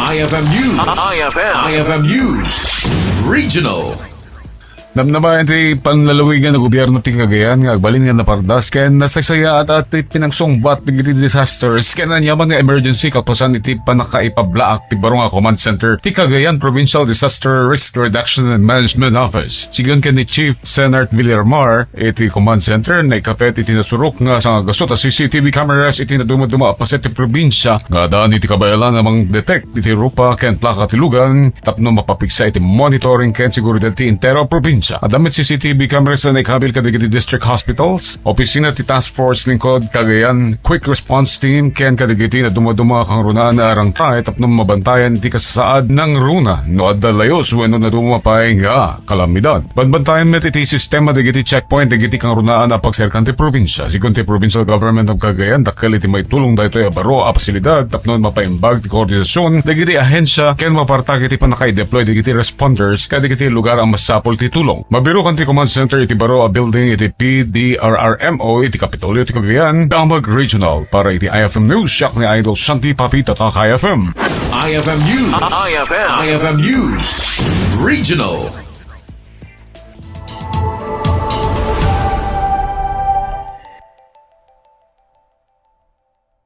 IFM News. IFM News. Regional. Namnama iti panlalawigan ng gobyerno ti Cagayan nga agbalin nga napardas ken nasaysaya at pinangsungbat iti disasters ken anyaman nga emergency kapasan iti panakaipablaak ti Baro nga Command Center ti Cagayan Provincial Disaster Risk Reduction and Management Office. Sigan ken ni Chief Senart Villarmar iti Command Center na ikapet iti nasurok nga sa gasot a CCTV cameras iti naduma-duma apas iti probinsya nga daan iti kabayalan namang detect iti rupa ken plaka ti lugan tapno mapapiksa iti monitoring ken seguridad ti intero probinsya. Adamit CCTV cameras na ikabil kadigiti district hospitals, opisina ti Task Force Lingkod Cagayan Quick Response Team ken kadigiti na dumaduma kang runaan na arang try tapno mabantayan ti kasaad ng runa no adda layos wenno na dumapay nga kalamidad. Banbantayan met iti sistema digiti checkpoint digiti kang runaan na pagserkan ti probinsya. Sigun ti Provincial Government of Cagayan dakkel iti may tulong daytoy a baro a pasilidad tapno mapaimbag ti koordinasyon digiti ahensya ken mapartag iti panaka-deploy digiti responders kadigiti lugar ang masapol ti tulong. Mabiro kan ti Command Center iti Baro a building iti PDRRMO iti Kapitolyo ti Cagayan, Damag Regional. Para iti IFM News, siyak ni Idol Shanti Papita ta IFM. IFM News. IFM News. Regional.